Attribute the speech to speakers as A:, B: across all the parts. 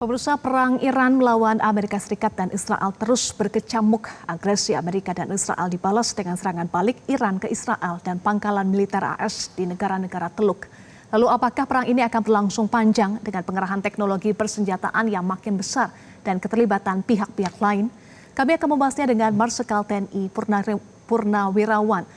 A: Pemirsa, perang Iran melawan Amerika Serikat dan Israel terus berkecamuk. Agresi Amerika dan Israel dibalas dengan serangan balik Iran ke Israel dan pangkalan militer AS di negara-negara Teluk. Lalu apakah perang ini akan berlangsung panjang dengan pengerahan teknologi persenjataan yang makin besar dan keterlibatan pihak-pihak lain? Kami akan membahasnya dengan Marsikal TNI Purnawirawan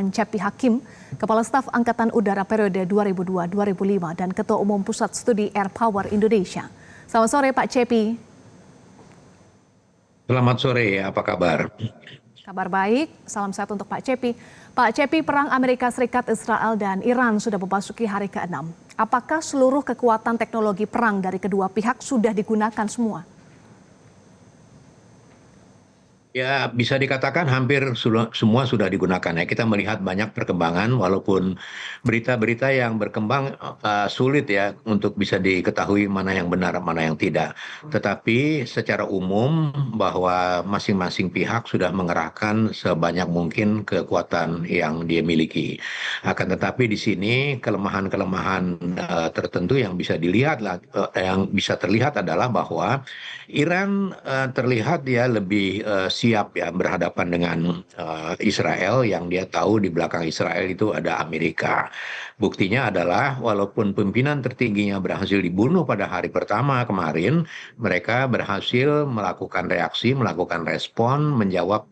A: Cepi Hakim, Kepala Staf Angkatan Udara periode 2002-2005 dan Ketua Umum Pusat Studi Air Power Indonesia. Selamat sore Pak Cepi.
B: Selamat sore, apa kabar?
A: Kabar baik, salam sehat untuk Pak Cepi. Pak Cepi, perang Amerika Serikat, Israel dan Iran sudah memasuki hari ke-6. Apakah seluruh kekuatan teknologi perang dari kedua pihak sudah digunakan semua?
B: Ya, bisa dikatakan hampir semua sudah digunakan ya. Kita melihat banyak perkembangan, walaupun berita-berita yang berkembang sulit ya untuk bisa diketahui mana yang benar, mana yang tidak. Tetapi secara umum bahwa masing-masing pihak sudah mengerahkan sebanyak mungkin kekuatan yang dia miliki. Akan tetapi di sini kelemahan-kelemahan tertentu yang bisa dilihat, yang bisa terlihat adalah bahwa Iran terlihat dia lebih siap ya berhadapan dengan Israel, yang dia tahu di belakang Israel itu ada Amerika. Buktinya adalah walaupun pimpinan tertingginya berhasil dibunuh pada hari pertama kemarin, mereka berhasil melakukan reaksi, melakukan respon, menjawab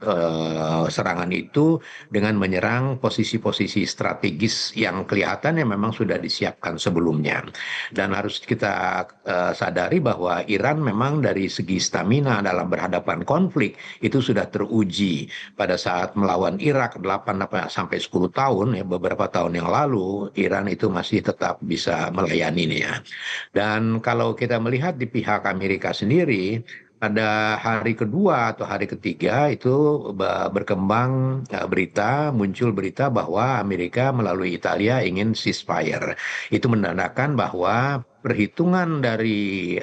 B: serangan itu dengan menyerang posisi-posisi strategis yang kelihatannya memang sudah disiapkan sebelumnya. Dan harus kita sadari bahwa Iran memang dari segi stamina dalam berhadapan konflik itu sudah teruji pada saat melawan Irak 8 sampai 10 tahun ya, beberapa tahun yang lalu Iran itu masih tetap bisa melayaninya. Dan kalau kita melihat di pihak Amerika sendiri, pada hari kedua atau hari ketiga itu berkembang muncul berita bahwa Amerika melalui Italia ingin ceasefire. Itu menandakan bahwa perhitungan dari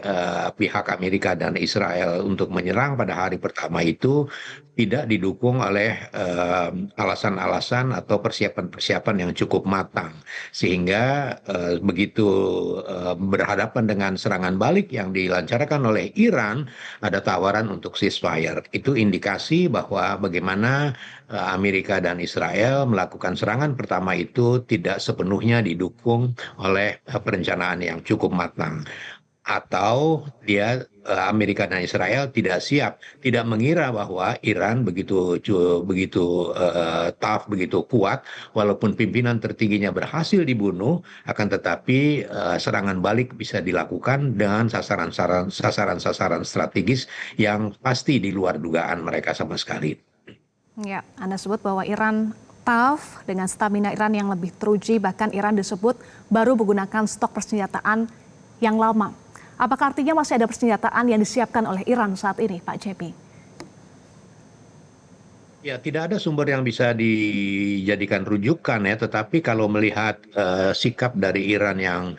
B: pihak Amerika dan Israel untuk menyerang pada hari pertama itu tidak didukung oleh alasan-alasan atau persiapan-persiapan yang cukup matang, sehingga begitu berhadapan dengan serangan balik yang dilancarkan oleh Iran, ada tawaran untuk ceasefire. Itu indikasi bahwa bagaimana Amerika dan Israel melakukan serangan pertama itu tidak sepenuhnya didukung oleh perencanaan yang cukup matang, atau Amerika dan Israel tidak siap, tidak mengira bahwa Iran begitu tough, begitu kuat, walaupun pimpinan tertingginya berhasil dibunuh, akan tetapi serangan balik bisa dilakukan dengan sasaran-sasaran strategis yang pasti di luar dugaan mereka sama sekali.
A: Ya, Anda sebut bahwa Iran tough dengan stamina Iran yang lebih teruji, bahkan Iran disebut baru menggunakan stok persenjataan yang lama. Apakah artinya masih ada persenjataan yang disiapkan oleh Iran saat ini, Pak Cepi?
B: Ya, tidak ada sumber yang bisa dijadikan rujukan ya, tetapi kalau melihat sikap dari Iran yang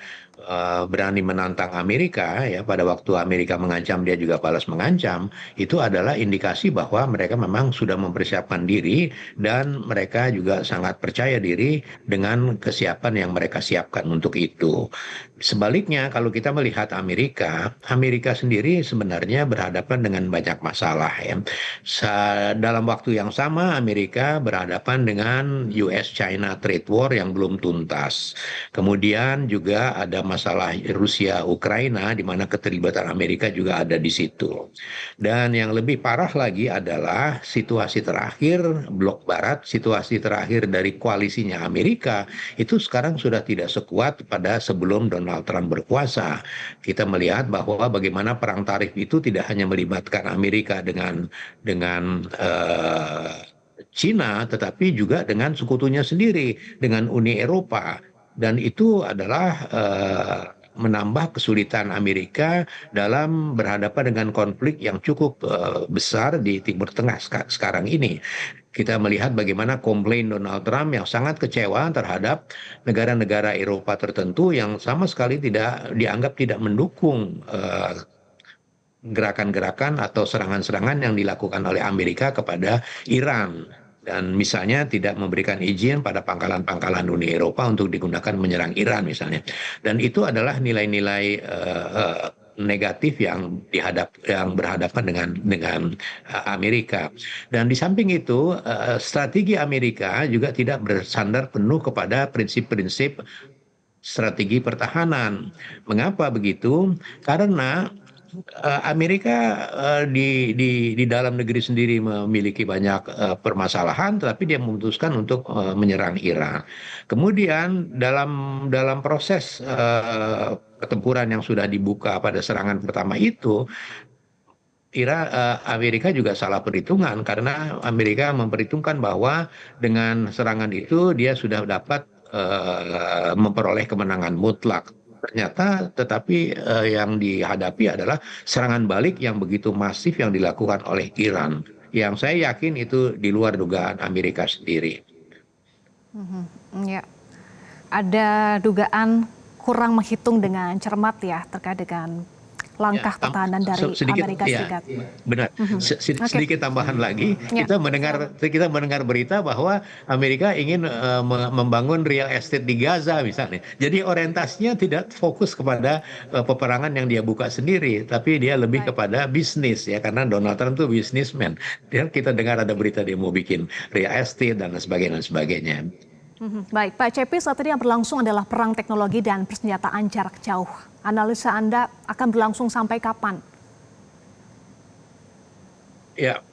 B: berani menantang Amerika ya, pada waktu Amerika mengancam dia juga balas mengancam, itu adalah indikasi bahwa mereka memang sudah mempersiapkan diri dan mereka juga sangat percaya diri dengan kesiapan yang mereka siapkan untuk itu. Sebaliknya, kalau kita melihat Amerika sendiri sebenarnya berhadapan dengan banyak masalah ya. Dalam waktu yang sama, Amerika berhadapan dengan US-China trade war yang belum tuntas. Kemudian juga ada masalah Rusia-Ukraina, di mana keterlibatan Amerika juga ada di situ. Dan yang lebih parah lagi adalah situasi terakhir Blok Barat, situasi terakhir dari koalisinya Amerika, itu sekarang sudah tidak sekuat pada sebelum Donald Trump berkuasa. Kita melihat bahwa bagaimana perang tarif itu tidak hanya melibatkan Amerika dengan Cina, tetapi juga dengan sekutunya sendiri, dengan Uni Eropa. Dan itu adalah menambah kesulitan Amerika dalam berhadapan dengan konflik yang cukup besar di Timur Tengah sekarang ini. Kita melihat bagaimana komplain Donald Trump yang sangat kecewa terhadap negara-negara Eropa tertentu yang sama sekali dianggap tidak mendukung gerakan-gerakan atau serangan-serangan yang dilakukan oleh Amerika kepada Iran. dan misalnya tidak memberikan izin pada pangkalan-pangkalan Uni Eropa untuk digunakan menyerang Iran misalnya. Dan itu adalah nilai-nilai negatif yang berhadapan dengan Amerika. Dan di samping itu strategi Amerika juga tidak bersandar penuh kepada prinsip-prinsip strategi pertahanan. Mengapa begitu? Karena Amerika di dalam negeri sendiri memiliki banyak permasalahan, tetapi dia memutuskan untuk menyerang Iran. Kemudian dalam proses pertempuran yang sudah dibuka pada serangan pertama itu, Amerika juga salah perhitungan karena Amerika memperhitungkan bahwa dengan serangan itu dia sudah dapat memperoleh kemenangan mutlak. Ternyata tetapi yang dihadapi adalah serangan balik yang begitu masif yang dilakukan oleh Iran. Yang saya yakin itu di luar dugaan Amerika sendiri.
A: Ya, ada dugaan kurang menghitung dengan cermat ya terkait dengan langkah pertahanan dari
B: sedikit,
A: Amerika
B: ya,
A: Serikat.
B: benar. Sedikit tambahan lagi,
A: Ya.
B: kita mendengar berita bahwa Amerika ingin membangun real estate di Gaza misalnya. Jadi orientasinya tidak fokus kepada peperangan yang dia buka sendiri, tapi dia lebih kepada bisnis ya, karena Donald Trump itu bisnismen. Dan kita dengar ada berita dia mau bikin real estate dan sebagainya.
A: Baik, Pak Cepi, saat ini yang berlangsung adalah perang teknologi dan persenjataan jarak jauh. Analisa Anda akan berlangsung sampai kapan?
B: Ya,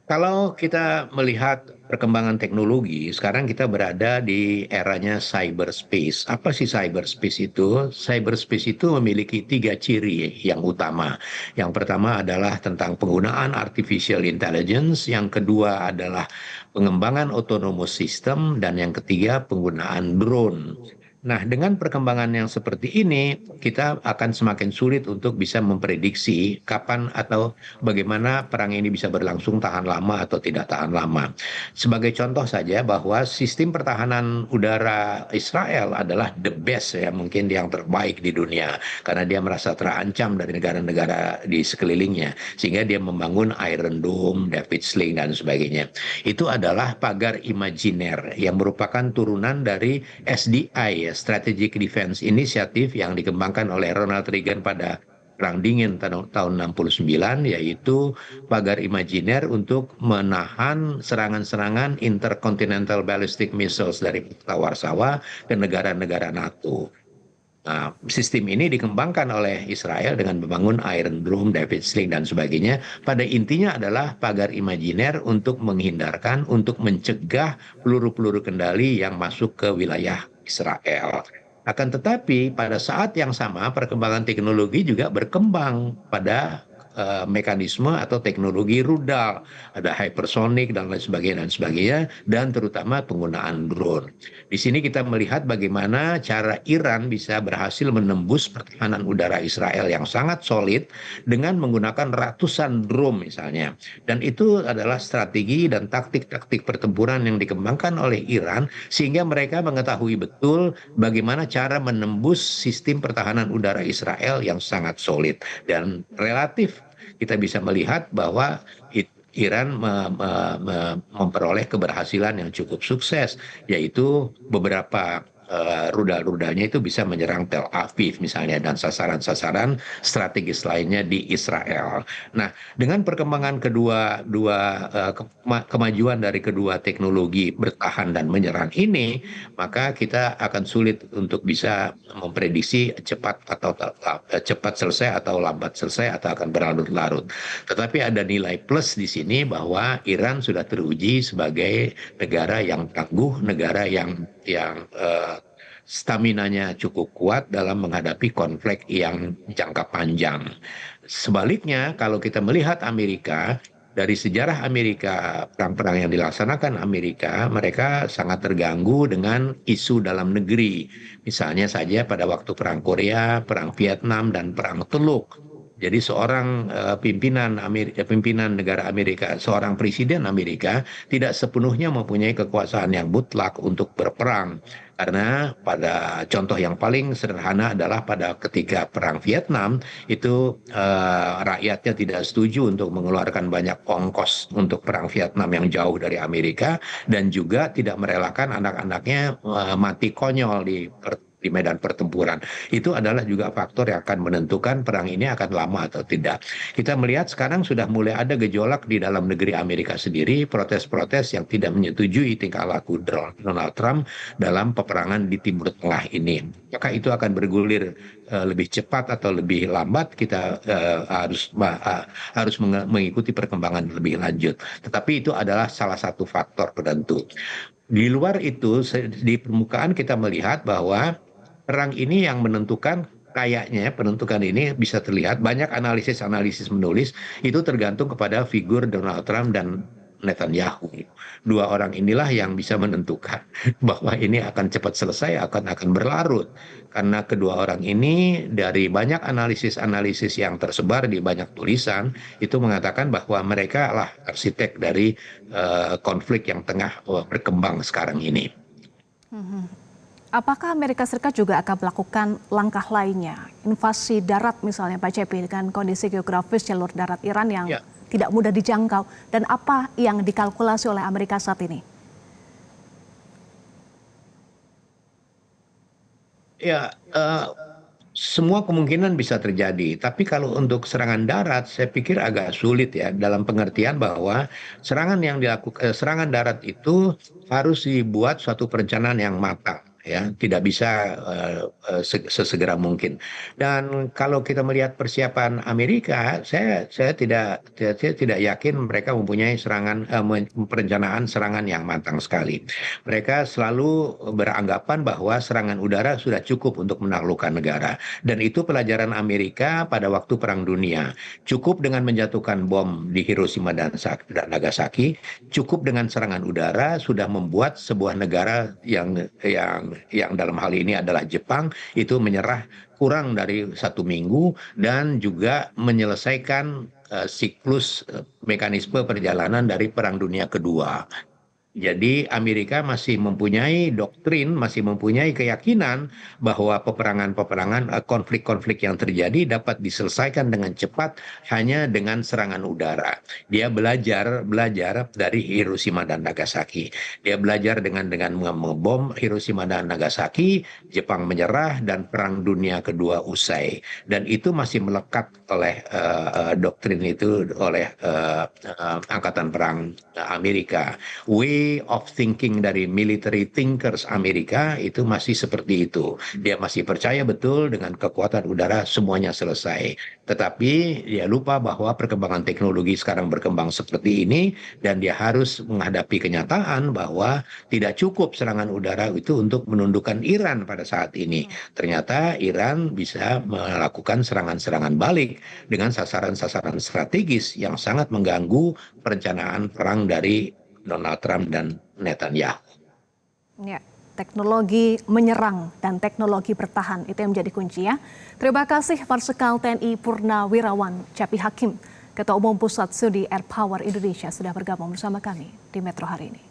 B: kalau kita melihat perkembangan teknologi, sekarang kita berada di eranya cyberspace. Apa sih cyberspace itu? Cyberspace itu memiliki 3 ciri yang utama. Yang pertama adalah tentang penggunaan artificial intelligence, yang kedua adalah pengembangan autonomous system, dan yang ketiga penggunaan drone. Nah, dengan perkembangan yang seperti ini, kita akan semakin sulit untuk bisa memprediksi kapan atau bagaimana perang ini bisa berlangsung, tahan lama atau tidak tahan lama. Sebagai contoh saja bahwa sistem pertahanan udara Israel adalah the best ya, mungkin yang terbaik di dunia karena dia merasa terancam dari negara-negara di sekelilingnya sehingga dia membangun Iron Dome, David Sling dan sebagainya. Itu adalah pagar imajiner yang merupakan turunan dari SDI, Strategic Defense Initiative, yang dikembangkan oleh Ronald Reagan pada Perang Dingin tahun 69, yaitu pagar imajiner untuk menahan serangan-serangan intercontinental ballistic missiles dari kota Warsawa ke negara-negara NATO. Nah, sistem ini dikembangkan oleh Israel dengan membangun Iron Dome, David Sling dan sebagainya. Pada intinya adalah pagar imajiner untuk menghindarkan, untuk mencegah peluru-peluru kendali yang masuk ke wilayah Israel. Akan tetapi pada saat yang sama perkembangan teknologi juga berkembang pada mekanisme atau teknologi rudal, ada hypersonic dan lain sebagainya, dan terutama penggunaan drone. Di sini kita melihat bagaimana cara Iran bisa berhasil menembus pertahanan udara Israel yang sangat solid dengan menggunakan ratusan drone misalnya. Dan itu adalah strategi dan taktik-taktik pertempuran yang dikembangkan oleh Iran sehingga mereka mengetahui betul bagaimana cara menembus sistem pertahanan udara Israel yang sangat solid. Dan relatif kita bisa melihat bahwa Iran memperoleh keberhasilan yang cukup sukses, yaitu beberapa rudal-rudalnya itu bisa menyerang Tel Aviv misalnya dan sasaran-sasaran strategis lainnya di Israel. Nah, dengan perkembangan kemajuan dari kedua teknologi bertahan dan menyerang ini, maka kita akan sulit untuk bisa memprediksi cepat selesai atau lambat selesai atau akan berlarut-larut. Tetapi ada nilai plus di sini bahwa Iran sudah teruji sebagai negara yang tangguh, negara yang staminanya cukup kuat dalam menghadapi konflik yang jangka panjang. Sebaliknya, kalau kita melihat Amerika, dari sejarah Amerika, perang-perang yang dilaksanakan Amerika, mereka sangat terganggu dengan isu dalam negeri. Misalnya saja pada waktu Perang Korea, Perang Vietnam, dan Perang Teluk. Jadi seorang pimpinan negara Amerika, seorang presiden Amerika tidak sepenuhnya mempunyai kekuasaan yang mutlak untuk berperang. Karena pada contoh yang paling sederhana adalah pada ketika perang Vietnam itu rakyatnya tidak setuju untuk mengeluarkan banyak ongkos untuk perang Vietnam yang jauh dari Amerika dan juga tidak merelakan anak-anaknya mati konyol di medan pertempuran. Itu adalah juga faktor yang akan menentukan perang ini akan lama atau tidak. Kita melihat sekarang sudah mulai ada gejolak di dalam negeri Amerika sendiri, protes-protes yang tidak menyetujui tingkah laku Donald Trump dalam peperangan di Timur Tengah ini. Maka itu akan bergulir lebih cepat atau lebih lambat, kita harus mengikuti perkembangan lebih lanjut. Tetapi itu adalah salah satu faktor penentu. Di luar itu, di permukaan kita melihat bahwa perang ini yang menentukan, kayaknya penentukan ini bisa terlihat banyak analisis-analisis menulis itu tergantung kepada figur Donald Trump dan Netanyahu. Dua orang inilah yang bisa menentukan bahwa ini akan cepat selesai, akan berlarut. Karena kedua orang ini dari banyak analisis-analisis yang tersebar di banyak tulisan itu mengatakan bahwa mereka lah arsitek dari konflik yang tengah berkembang sekarang ini.
A: Apakah Amerika Serikat juga akan melakukan langkah lainnya, invasi darat misalnya Pak Cepi dengan kondisi geografis jalur darat Iran yang tidak mudah dijangkau, dan apa yang dikalkulasi oleh Amerika saat ini?
B: Ya, semua kemungkinan bisa terjadi. Tapi kalau untuk serangan darat, saya pikir agak sulit ya, dalam pengertian bahwa serangan darat itu harus dibuat suatu perencanaan yang matang. Ya, tidak bisa sesegera mungkin. Dan kalau kita melihat persiapan Amerika, saya tidak yakin mereka mempunyai perencanaan serangan yang matang sekali. Mereka selalu beranggapan bahwa serangan udara sudah cukup untuk menaklukkan negara. Dan itu pelajaran Amerika pada waktu Perang Dunia. Cukup dengan menjatuhkan bom di Hiroshima dan Nagasaki, cukup dengan serangan udara sudah membuat sebuah negara yang dalam hal ini adalah Jepang itu menyerah kurang dari 1 minggu dan juga menyelesaikan siklus mekanisme perjalanan dari Perang Dunia Kedua. Jadi Amerika masih mempunyai doktrin, masih mempunyai keyakinan bahwa konflik-konflik yang terjadi dapat diselesaikan dengan cepat hanya dengan serangan udara. Dia belajar dari Hiroshima dan Nagasaki. Dia belajar dengan membom Hiroshima dan Nagasaki, Jepang menyerah dan Perang Dunia Kedua usai. Dan itu masih melekat oleh doktrin itu oleh Angkatan Perang Amerika. Way of thinking dari military thinkers Amerika itu masih seperti itu. Dia masih percaya betul dengan kekuatan udara semuanya selesai. Tetapi dia lupa bahwa perkembangan teknologi sekarang berkembang seperti ini dan dia harus menghadapi kenyataan bahwa tidak cukup serangan udara itu untuk menundukkan Iran pada saat ini. Ternyata Iran bisa melakukan serangan-serangan balik dengan sasaran-sasaran strategis yang sangat mengganggu perencanaan perang dari Donald Trump dan Netanyahu.
A: Ya, teknologi menyerang dan teknologi bertahan itu yang menjadi kunci ya. Terima kasih Marsikal TNI Purnawirawan Cepi Hakim, Ketua Umum Pusat Studi Air Power Indonesia sudah bergabung bersama kami di Metro hari ini.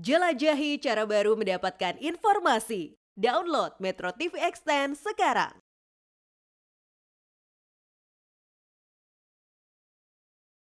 C: Jelajahi cara baru mendapatkan informasi. Download Metro TV Extend sekarang.